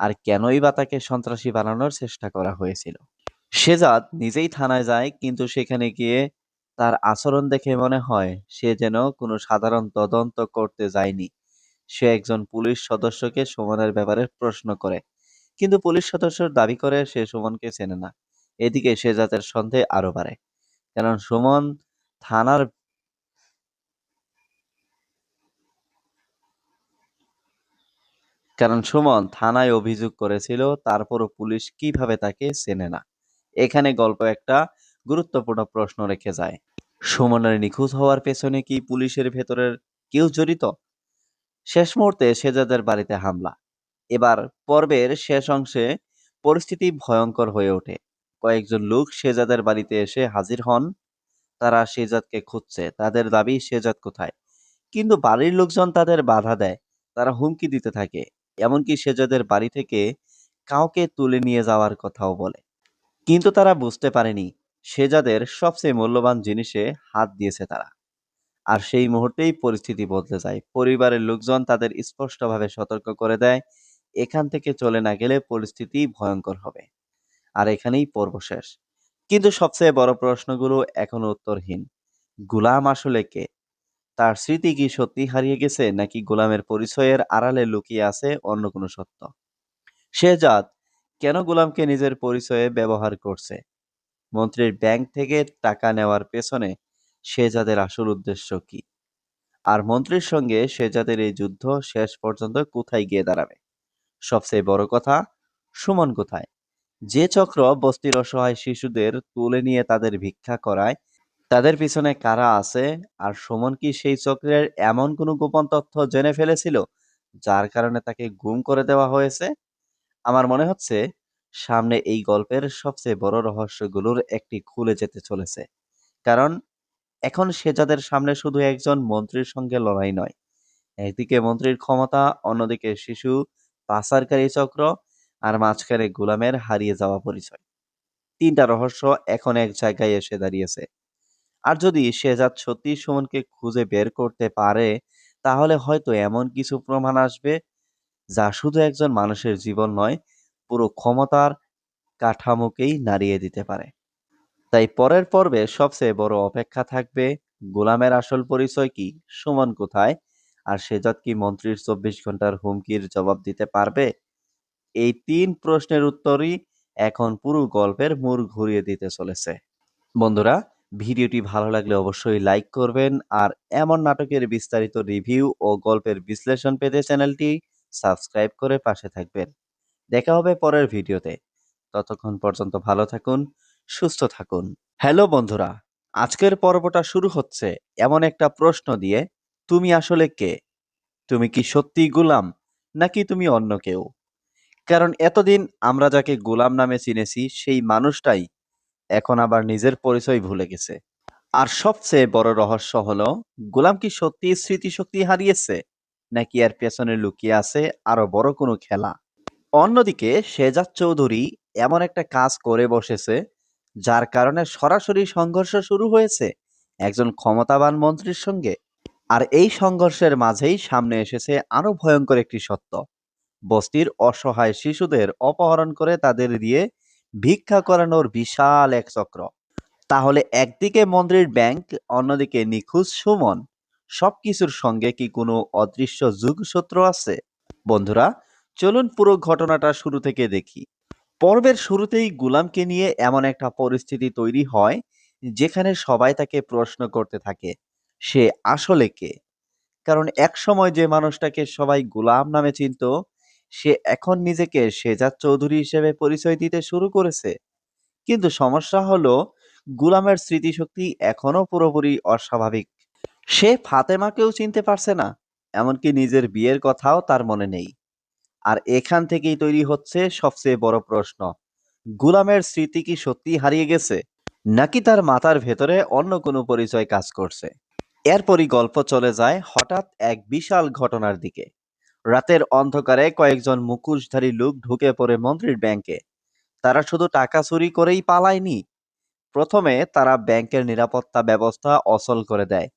আর কেনই বা তাকে সন্ত্রাসী বানানোর চেষ্টা করা হয়েছিল? শেহজাদ নিজেই থানায় যায়, কিন্তু সেখানে গিয়ে তার আচরণ দেখে মনে হয় সে যেন কোনো সাধারণ তদন্ত করতে যায়নি। সে একজন পুলিশ সদস্যকে সুমনের ব্যাপারে প্রশ্ন করে, কিন্তু পুলিশ সদস্য দাবি করে সে সুমনকে চেনে না। এদিকে শেহজাদের সন্দেহ আরো বাড়ে, কারণ থানার সুমন থানায় অভিযোগ করেছিল, তারপরও পুলিশ কিভাবে তাকে চেনে না? এখানে গল্প একটা গুরুত্বপূর্ণ প্রশ্ন রেখে যায়। সুমনের নিখোঁজ হওয়ার পেছনে কি পুলিশের ভেতরের কেউ জড়িত? শেষ মুহূর্তে শেহজাদের বাড়িতে হামলা। এবার পর্বের শেষ অংশে পরিস্থিতি ভয়ঙ্কর হয়ে ওঠে। কয়েকজন লোক শেহজাদের বাড়িতে এসে হাজির হন। তারা শেহজাদকে খুঁজছে, তাদের দাবি শেহজাদ কোথায়। কিন্তু বাড়ির লোকজন তাদের বাধা দেয়, তারা হুমকি দিতে থাকে, এমনকি শেহজাদের বাড়ি থেকে কাউকে তুলে নিয়ে যাওয়ার কথাও বলে। কিন্তু তারা বুঝতে পারেনি শেহজাদের সবচেয়ে মূল্যবান জিনিসে হাত দিয়েছে তারা। আর সেই মুহূর্তেই পরিস্থিতি বদলে যায়। পরিবারের লোকজন তাদের স্পষ্টভাবে সতর্ক করে দেয়, এখান থেকে চলে না গেলে পরিস্থিতি ভয়ঙ্কর হবে। আর এখানেই পর্ব শেষ। কিন্তু সবচেয়ে বড় প্রশ্নগুলো এখনো উত্তরহীন। গুলাম আসলে কে? তার স্মৃতি কি সত্যি হারিয়ে গেছে, নাকি গোলামের পরিচয়ের আড়ালে লুকিয়ে আছে অন্য কোনো সত্য? শেহজাদ কেন গোলামকে নিজের পরিচয়ে ব্যবহার করছে? মন্ত্রীর ব্যাংক থেকে টাকা নেওয়ার পেছনে শেহজাদের আসল উদ্দেশ্য কি? আর মন্ত্রীর সঙ্গে শেহজাদের এই যুদ্ধ শেষ পর্যন্ত কোথায় গিয়ে দাঁড়াবে? সবচেয়ে বড় কথা, সুমন কোথায়? যে চক্র বস্তির অসহায় শিশুদের তুলে নিয়ে তাদের ভিক্ষা করায়, তাদের পিছনে কারা আছে? আর সুমন কি সেই চক্রের এমন কোনো গোপন তথ্য জেনে ফেলেছিল যার কারণে তাকে গুম করে দেওয়া হয়েছে? আমার মনে হচ্ছে সামনে এই গল্পের সবচেয়ে বড় রহস্যগুলোর একটি খুলে যেতে চলেছে। কারণ এখন শেহজাদের সামনে শুধু একজন মন্ত্রীর সঙ্গে লড়াই নয়। একদিকে মন্ত্রীর ক্ষমতা, অন্যদিকে শিশু পাচারকারী চক্র, আর মাঝখানে গোলামের হারিয়ে যাওয়া পরিচয়। তিনটা রহস্য এখন এক জায়গায় এসে দাঁড়িয়েছে। আর যদি শেহজাদ সত্যি সুমনকে খুঁজে বের করতে পারে, তাহলে হয়তো এমন কিছু প্রমাণ আসবে যা শুধু একজন মানুষের জীবন নয়, পুরো ক্ষমতার কাঠামোকেই নাড়িয়ে দিতে পারে। তাই পরের পর্বে সবচেয়ে বড় অপেক্ষা থাকবে, গোলামের আসল পরিচয় কি, সুমন কোথায়, আর শেহজাদ কি মন্ত্রীর 24 ঘন্টার হুমকির জবাব দিতে পারবে? এই তিন প্রশ্নের উত্তরই এখন পুরো গল্পের মোড় ঘুরিয়ে দিতে চলেছে। বন্ধুরা, ভিডিওটি ভালো লাগলে অবশ্যই লাইক করবেন, আর এমন নাটকের বিস্তারিত রিভিউ ও গল্পের বিশ্লেষণ পেতে চ্যানেলটি সাবস্ক্রাইব করে পাশে থাকবেন। দেখা হবে পরের ভিডিওতে। ততক্ষণ পর্যন্ত ভালো থাকুন, সুস্থ থাকুন। হ্যালো বন্ধুরা, আজকের পর্বটা শুরু হচ্ছে এমন একটা প্রশ্ন দিয়ে, তুমি আসলে কে? তুমি কি সত্যিই গোলাম, নাকি তুমি অন্য কেউ? কারণ এতদিন আমরা যাকে গোলাম নামে চিনেছি সেই মানুষটাই এখন আবার নিজের পরিচয় ভুলে গেছে। আর সবচেয়ে বড় রহস্য হলো, গোলাম কি সত্যি স্মৃতিশক্তি হারিয়েছে, নাকি এর পেছনে লুকিয়ে আছে আরো বড় কোনো খেলা? অন্যদিকে শেহজাদ চৌধুরী এমন একটা কাজ করে বসেছে যার কারণে সরাসরি সংঘর্ষ শুরু হয়েছে একজন ক্ষমতাবান মন্ত্রীর সঙ্গে। আর এই সংঘর্ষের মাঝেই সামনে এসেছে আরো ভয়ঙ্কর একটি সত্য। বস্তির অসহায় শিশুদের অপহরণ করে তাদের দিয়ে ভিক্ষা করানোর বিশাল এক চক্র। তাহলে একদিকে মন্ত্রীর ব্যাংক, অন্যদিকে নিখোঁজ সুমন, সবকিছুর সঙ্গে কি কোনো অদৃশ্য যোগসূত্র আছে? বন্ধুরা, চলুন পুরো ঘটনাটা শুরু থেকে দেখি। পর্বের শুরুতেই গোলামকে নিয়ে এমন একটা পরিস্থিতি তৈরি হয় যেখানে সবাই তাকে প্রশ্ন করতে থাকে, সে আসলে কে? কারণ একসময় যে মানুষটাকে সবাই গোলাম নামে চিনতো, সে এখন নিজেকে শেজাদ চৌধুরী হিসেবে পরিচয় দিতে শুরু করেছে। কিন্তু সমস্যা হলো, গোলামের স্মৃতিশক্তি এখনো পুরোপুরি অস্বাভাবিক। সে ফাতেমাকেও চিনতে পারছে না, এমনকি নিজের বিয়ের কথাও তার মনে নেই। আর এখান থেকেই তৈরি হচ্ছে সবচেয়ে বড় প্রশ্ন, গোলামের স্মৃতি কি সত্যি হারিয়ে গেছে, নাকি তার মাথার ভেতরে অন্য কোনো পরিচয় কাজ করছে? এরপরই গল্প চলে যায় হঠাৎ এক বিশাল ঘটনার দিকে। রাতের অন্ধকারে কয়েকজন মুখোশধারী লোক ঢুকে পড়ে মন্ত্রীর ব্যাংকে। তারা শুধু টাকা চুরি করেই পালায়নি, প্রথমে তারা ব্যাংকের নিরাপত্তা ব্যবস্থা অচল করে দেয়।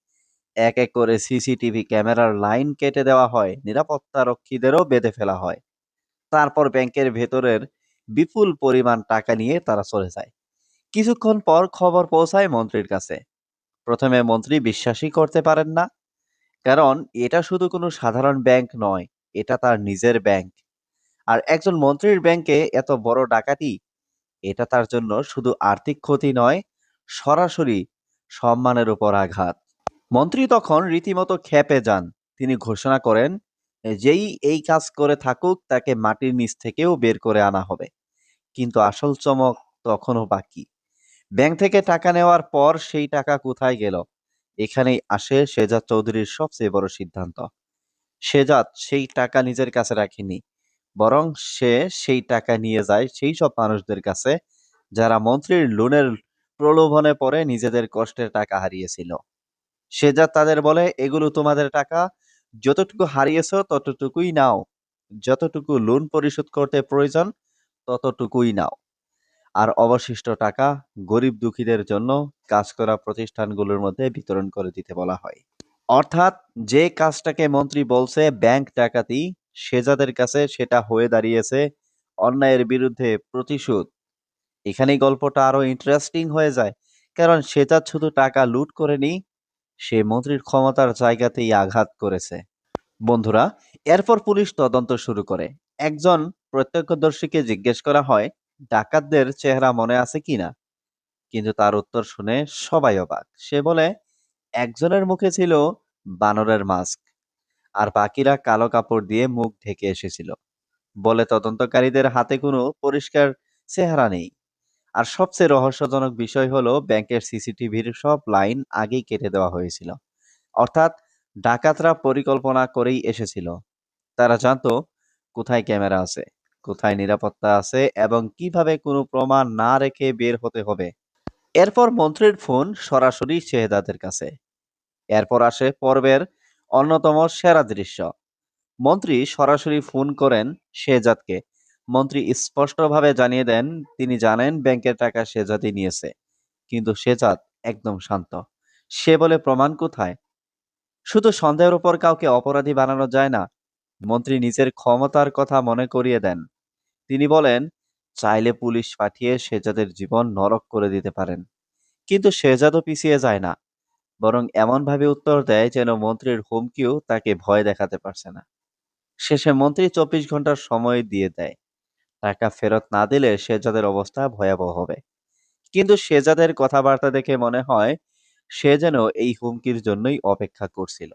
এক এক করে সিসিটিভি ক্যামেরার লাইন কেটে দেওয়া হয়, নিরাপত্তা রক্ষীদেরও বেঁধে ফেলা হয়। তারপর ব্যাংকের ভেতরের বিপুল পরিমাণ টাকা নিয়ে তারা চলে যায়। কিছুক্ষণ পর খবর পৌঁছায় মন্ত্রীর কাছে। প্রথমে মন্ত্রী বিশ্বাসই করতে পারেন না, কারণ এটা শুধু কোনো সাধারণ ব্যাংক নয়, এটা তার নিজের ব্যাংক। আর একজন মন্ত্রীর ব্যাংকে এত বড় ডাকাতি, এটা তার জন্য শুধু আর্থিক ক্ষতি নয়, সরাসরি সম্মানের উপর আঘাত। মন্ত্রী তখন রীতিমতো ক্ষেপে যান। তিনি ঘোষণা করেন, যেই এই কাজ করে থাকুক তাকে মাটির নিচ থেকেও বের করে আনা হবে। কিন্তু আসল চমক তখনও বাকি। ব্যাংক থেকে টাকা নেওয়ার পর সেই টাকা কোথায় গেল? এখানেই আসে শেজাদ চৌধুরীর সবচেয়ে বড় সিদ্ধান্ত। শেজাদ সেই টাকা নিজের কাছে রাখেনি, বরং সে সেই টাকা নিয়ে যায় সেই সব মানুষদের কাছে যারা মন্ত্রীর লোনের প্রলোভনে পড়ে নিজেদের কষ্টের টাকা হারিয়েছিল। শেজাদ তাদের বলে, এগুলো তোমাদের টাকা, যতটুকু হারিয়েছ ততটুকুই নাও, যতটুকু লোন পরিশোধ করতে প্রয়োজন ততটুকুই নাও, আর অবশিষ্ট টাকা গরিব দুঃখীদের জন্য কাজ করা প্রতিষ্ঠানগুলোর মধ্যে বিতরণ করে দিতে বলা হয়। অর্থাৎ যে কাজটাকে মন্ত্রী বলছে ব্যাংক ডাকাতি, শেজাদের কাছে সেটা হয়ে দাঁড়িয়েছে অন্যায়ের বিরুদ্ধে প্রতিশোধ। এখানেই গল্পটা আরো ইন্টারেস্টিং হয়ে যায়, কারণ শেজাদ শুধু টাকা লুট করেনি, সে মন্ত্রীর ক্ষমতার জায়গাতেই আঘাত করেছে। বন্ধুরা, এরপর পুলিশ তদন্ত শুরু করে। একজন প্রত্যক্ষদর্শীকে জিজ্ঞেস করা হয় ডাকাতদের চেহারা মনে আছে কিনা, কিন্তু তার উত্তর শুনে সবাই অবাক। সে বলে, একজনের মুখে ছিল বানরের মাস্ক, আর বাকিরা কালো কাপড় দিয়ে মুখ ঢেকে এসেছিল। বলে তদন্তকারীদের হাতে কোনো পরিষ্কার চেহারা নেই। আর সবচেয়ে রহস্যজনক বিষয় হলো ব্যাংকের সিসিটিভির সব লাইন আগেই কেটে দেওয়া হয়েছিল। অর্থাৎ ডাকাতরা পরিকল্পনা করেই এসেছিল। তারা জানতো কোথায় ক্যামেরা আছে, কোথায় নিরাপত্তা আছে এবং কিভাবে কোনো প্রমাণ না রেখে বের হতে হবে। এরপর মন্ত্রীর ফোন সরাসরি শেহজাদের কাছে। এরপর আসে পর্বের অন্যতম সেরা দৃশ্য। মন্ত্রী সরাসরি ফোন করেন শেহজাদকে। মন্ত্রী স্পষ্টভাবে জানিয়ে দেন তিনি জানেন ব্যাংকের টাকা শেহজাদই নিয়েছে, কিন্তু শেহজাদ একদম শান্ত। সে বলে, প্রমাণ কোথায়? শুধু সন্দেহের উপর কাউকে অপরাধী বানানো যায় না। মন্ত্রী নিজের ক্ষমতার কথা মনে করিয়ে দেন। তিনি বলেন, চাইলে পুলিশ পাঠিয়ে শেহজাদের জীবন নরক করে দিতে পারেন। কিন্তু শেহজাদও পিছিয়ে যায় না, বরং এমনভাবে উত্তর দেয় যেন মন্ত্রীর হুমকিও তাকে ভয় দেখাতে পারছে না। শেষে মন্ত্রী 24 ঘন্টার সময় দিয়ে দেয়। টাকা ফেরত না দিলে শেহজাদের অবস্থা ভয়াবহ হবে। কিন্তু শেহজাদের কথাবার্তা দেখে মনে হয় সে যেন এই হুমকির জন্যই অপেক্ষা করছিল।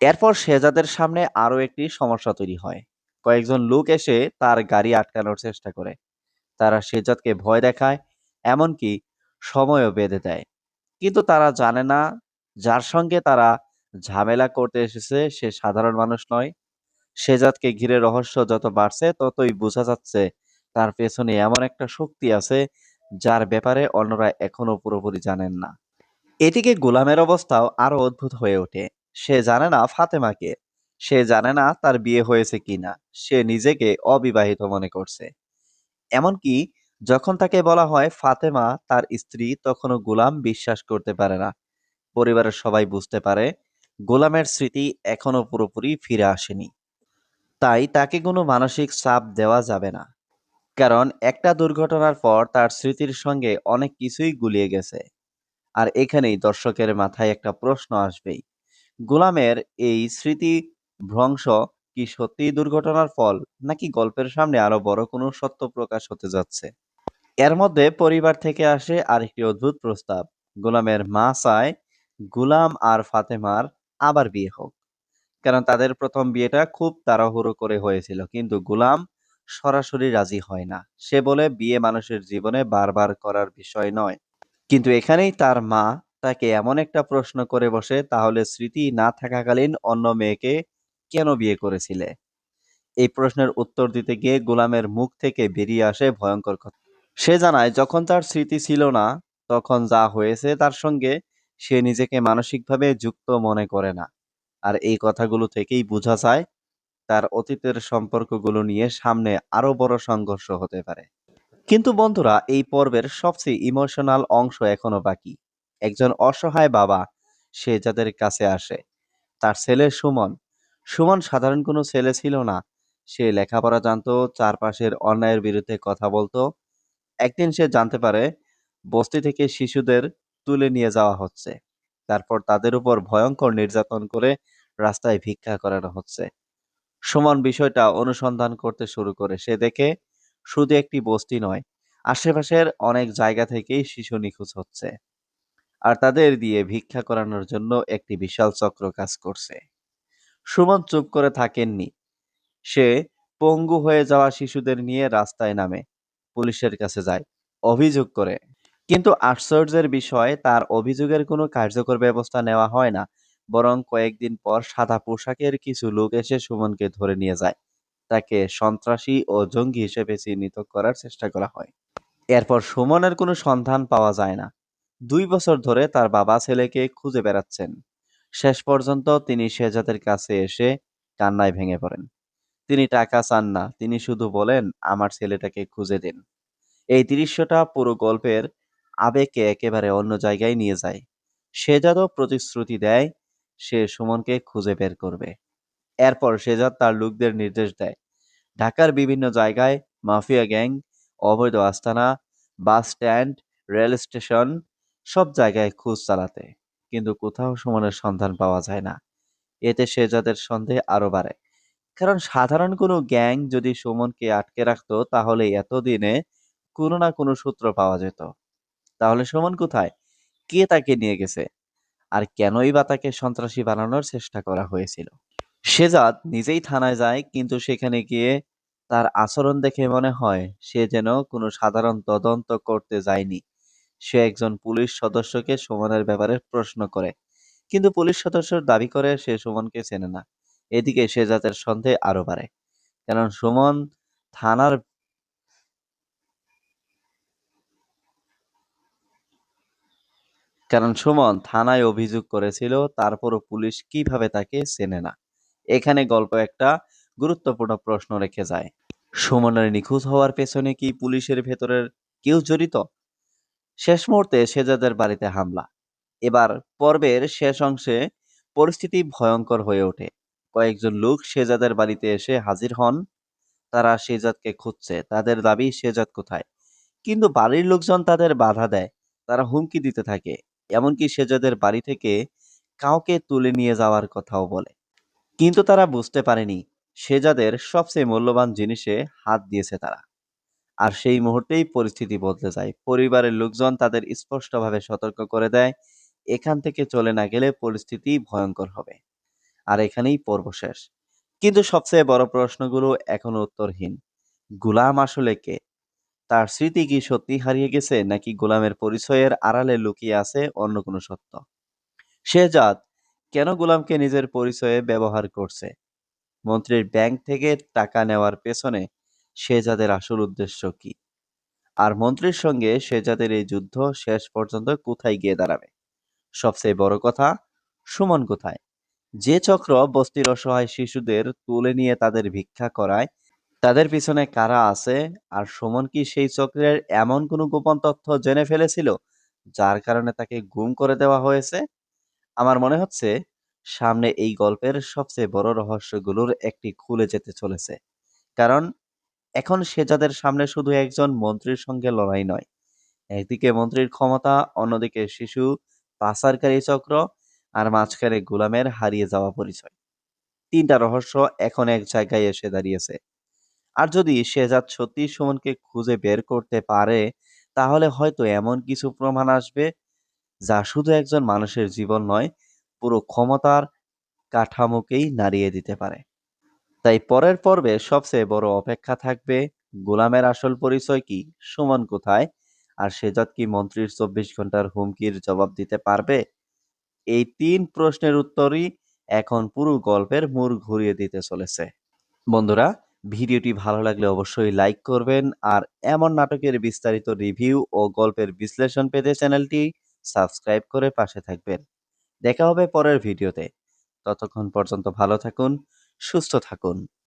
এরপর শেহজাদের সামনে আরো একটি সমস্যা তৈরি হয়। কয়েকজন লোক এসে তার গাড়ি আটকানোর চেষ্টা করে। তারা শেহজাদকে ভয় দেখায়, এমনকি সময়ও বেঁধে দেয়। কিন্তু তারা জানে না যার সঙ্গে তারা ঝামেলা করতে এসেছে সে সাধারণ মানুষ নয়। শেহজাদকে ঘিরে রহস্য যত বাড়ছে ততই বোঝা যাচ্ছে তার পেছনে এমন একটা শক্তি আছে যার ব্যাপারে অন্যরা এখনো পুরোপুরি জানেন না। এদিকে গোলামের অবস্থাও আরো অদ্ভুত হয়ে ওঠে। সে জানে না ফাতেমাকে, সে জানে না তার বিয়ে হয়েছে কিনা, সে নিজেকে অবিবাহিত মনে করছে। এমনকি যখন তাকে বলা হয় ফাতেমা তার স্ত্রী, তখনও গোলাম বিশ্বাস করতে পারে না। পরিবারের সবাই বুঝতে পারে গোলামের স্মৃতি এখনো পুরোপুরি ফিরে আসেনি। তাই তাকে কোনো মানসিক চাপ দেওয়া যাবে না, কারণ একটা দুর্ঘটনার পর তার স্মৃতির সঙ্গে অনেক কিছুই গুলিয়ে গেছে। আর এখানেই দর্শকের মাথায় একটা প্রশ্ন আসবেই, গোলামের এই স্মৃতি ভ্রংশ কি সত্যিই দুর্ঘটনার ফল, নাকি গল্পের সামনে আরো বড় কোনো সত্য প্রকাশ হতে যাচ্ছে? এর মধ্যে পরিবার থেকে আসে আরেকটি অদ্ভুত প্রস্তাব। গোলামের মা চায় গোলাম আর ফাতেমার আবার বিয়ে হোক, কারণ তাদের প্রথম বিয়েটা খুব তাড়াহুড়ো করে হয়েছিল, কিন্তু গোলাম সরাসরি রাজি হয় না। সে বলে বিয়ে মানুষের জীবনে বারবার করার বিষয় নয়। কিন্তু এখানেই তার মা তাকে এমন একটা প্রশ্ন করে বসে, তাহলে স্মৃতি না থাকাকালীন অন্য মেয়েকে কেন বিয়ে করেছিলে? এই প্রশ্নের উত্তর দিতে গিয়ে গোলামের মুখ থেকে বেরিয়ে আসে ভয়ঙ্কর কথা। সে জানায় যখন তার স্মৃতি ছিল না, তখন যা হয়েছে তার সঙ্গে সে নিজেকে মানসিকভাবে যুক্ত মনে করে না। আর এই কথাগুলো থেকেই বোঝা যায় তার অতীতের সম্পর্কগুলো নিয়ে সামনে আরো বড় সংঘর্ষ হতে পারে। কিন্তু বন্ধুরা, এই পর্বের সবচেয়ে ইমোশনাল অংশ এখনো বাকি। একজন অসহায় বাবা সে যাদের কাছে আসে, তার ছেলে সুমন। সুমন সাধারণ কোনো ছেলে ছিল না। সে লেখাপড়া জানতো, চারপাশের অন্যায়ের বিরুদ্ধে কথা বলতো। একদিন সে জানতে পারে বস্তি থেকে শিশুদের তুলে নিয়ে যাওয়া হচ্ছে। তারপর তাদের উপর ভয়ঙ্কর নির্যাতন করে রাস্তায় ভিক্ষা করানো হচ্ছে। সুমন বিষয়টা অনুসন্ধান করতে শুরু করে। সে দেখে শুধু একটি বস্তি নয়, আশেপাশের অনেক জায়গা থেকেই শিশু নিখোঁজ হচ্ছে। আর তাদের দিয়ে ভিক্ষা করানোর জন্য একটি বিশাল চক্র কাজ করছে। সুমন চুপ করে থাকেননি। সে পঙ্গু হয়ে যাওয়া শিশুদের নিয়ে রাস্তায় নামে, পুলিশের কাছে যায়, অভিযোগ করে। কিন্তু আশ্চর্যের বিষয়, তার অভিযোগের কোনো কার্যকর ব্যবস্থা নেওয়া হয় না। বরং কয়েকদিন পর সাদা পোশাকের কিছু লোক এসে সুমনকে ধরে নিয়ে যায়। তাকে সন্ত্রাসী ও জঙ্গি হিসেবে চিহ্নিত করার চেষ্টা করা হয়। এরপর সুমনের কোনো সন্ধান পাওয়া যায় না। 2 বছর ধরে তার বাবা ছেলেকে খুঁজে বেড়াচ্ছেন। শেষ পর্যন্ত তিনি শেহজাদের কাছে এসে কান্নায় ভেঙে পড়েন। তিনি টাকা চান না, তিনি শুধু বলেন, আমার ছেলেটাকে খুঁজে দিন। এই দৃশ্যটা পুরো গল্পের আবেগকে একেবারে অন্য জায়গায় নিয়ে যায়। শেহজাদও প্রতিশ্রুতি দেয় সে সুমনকে খুঁজে বের করবে। এরপর শেহজাদ তার লোকদের নির্দেশ দেয় ঢাকার বিভিন্ন জায়গায় মাফিয়া গ্যাং, অবৈধ আস্তানা, বাস স্ট্যান্ড, রেল স্টেশন সব জায়গায় খোঁজ চালাতে। কিন্তু কোথাও সুমনের সন্ধান পাওয়া যায় না। এতে শেহজাদের সন্দেহ আরো বাড়ে। কারণ সাধারণ কোনো গ্যাং যদি সুমনকে আটকে রাখতো, তাহলে এতদিনে কোনো না কোনো সূত্র পাওয়া যেত। তাহলে সুমন কোথায়? কে তাকে নিয়ে গেছে? আর কেনই বা তাকে সন্ত্রাসী বানানোর চেষ্টা করা হয়েছিল? শেহজাদ নিজেই থানায় যায়, কিন্তু সেখানে গিয়ে তার আচরণ দেখে মনে হয় সে যেন কোনো সাধারণ তদন্ত করতে যায়নি। সে একজন পুলিশ সদস্যকে সুমনের ব্যাপারে প্রশ্ন করে, কিন্তু পুলিশ সদস্য দাবি করে সে সুমনকে চেনে না। এদিকে শেহজাদের সন্দেহ আরো বাড়ে, কারণ থানার সুমন থানায় অভিযোগ করেছিল, তারপরও পুলিশ কিভাবে তাকে চেনে না? এখানে গল্প একটা গুরুত্বপূর্ণ প্রশ্ন রেখে যায়। সুমনের নিখোঁজ হওয়ার পেছনে কি পুলিশের ভেতরের কেউ জড়িত? শেষ মুহূর্তে শেহজাদের বাড়িতে হামলা। এবার পর্বের শেষ অংশে পরিস্থিতি ভয়ঙ্কর হয়ে ওঠে। কয়েকজন লোক শেহজাদের বাড়িতে এসে হাজির হন। তারা শেহজাদকে খুঁজছে। তাদের দাবি শেহজাদ কোথায়? কিন্তু বাড়ির লোকজন তাদের বাধা দেয়। তারা হুমকি দিতে থাকে। এমনকি শেহজাদের বাড়ি থেকে কাউকে তুলে নিয়ে যাওয়ার কথাও বলে। কিন্তু তারা বুঝতে পারেনি শেহজাদের সবচেয়ে মূল্যবান জিনিসে হাত দিয়েছে তারা। আর সেই মুহূর্তেই পরিস্থিতি বদলে যায়। পরিবারের লোকজন তাদের স্পষ্টভাবে সতর্ক করে দেয়, এখান থেকে চলে না গেলে পরিস্থিতি ভয়ঙ্কর হবে। আর এখানেই পর্ব শেষ। কিন্তু সবচেয়ে বড় প্রশ্নগুলো এখনো উত্তরহীন। গোলাম আসলে কে? তার স্মৃতি কি সত্যি হারিয়ে গেছে, নাকি গোলামের পরিচয়ের আড়ালে লুকিয়ে আছে অন্য কোনো সত্য? শেহজাদ কেন গোলামকে নিজের পরিচয়ে ব্যবহার করছে? মন্ত্রীর ব্যাংক থেকে টাকা নেওয়ার পেছনে শেহজাদের আসল উদ্দেশ্য কি? আর মন্ত্রীর সঙ্গে শেহজাদের এই যুদ্ধ শেষ পর্যন্ত কোথায় গিয়ে দাঁড়াবে? সবচেয়ে বড় কথা, সুমন কোথায়? যে চক্র বস্তির অসহায় শিশুদের তুলে নিয়ে তাদের ভিক্ষা করায়, তাদের পিছনে কারা আছে? আর সুমন কি সেই চক্রের এমন কোনো গোপন তথ্য জেনে ফেলেছিল যার কারণে তাকে গুম করে দেওয়া হয়েছে? আমার মনে হচ্ছে সামনে এই গল্পের সবচেয়ে বড় রহস্যগুলোর একটি খুলে যেতে চলেছে। কারণ এখন শেহজাদের সামনে শুধু একজন মন্ত্রীর সঙ্গে লড়াই নয়। একদিকে মন্ত্রীর ক্ষমতা, অন্যদিকে শিশু পাচারকারী চক্র, আর মাঝখানে গোলামের হারিয়ে যাওয়া পরিচয়। 3টা রহস্য এখন এক জায়গায় এসে দাঁড়িয়েছে। আর যদি শেহজাদ সত্যি সুমনকে খুঁজে বের করতে পারে, তাহলে হয়তো এমন কিছু প্রমাণ আসবে যা শুধু একজন মানুষের জীবন নয়, পুরো ক্ষমতার কাঠামোকেই নাড়িয়ে দিতে পারে। তাই পরের পর্বে সবচেয়ে বড় অপেক্ষা থাকবে, গোলামের আসল পরিচয় কি, সুমন কোথায়, আর শেজাদ কি মন্ত্রীর 24 ঘন্টার হুমকির জবাব দিতে পারবে? এই 3 প্রশ্নের উত্তরই এখন পুরো গল্পের মোড় ঘুরিয়ে দিতে চলেছে। বন্ধুরা, ভিডিওটি ভালো লাগলে অবশ্যই লাইক করবেন, আর এমন নাটকের বিস্তারিত রিভিউ ও গল্পের বিশ্লেষণ পেতে চ্যানেলটি সাবস্ক্রাইব করে পাশে থাকবেন। দেখা হবে পরের ভিডিওতে। ততক্ষণ পর্যন্ত ভালো থাকুন, সুস্থ থাকুন।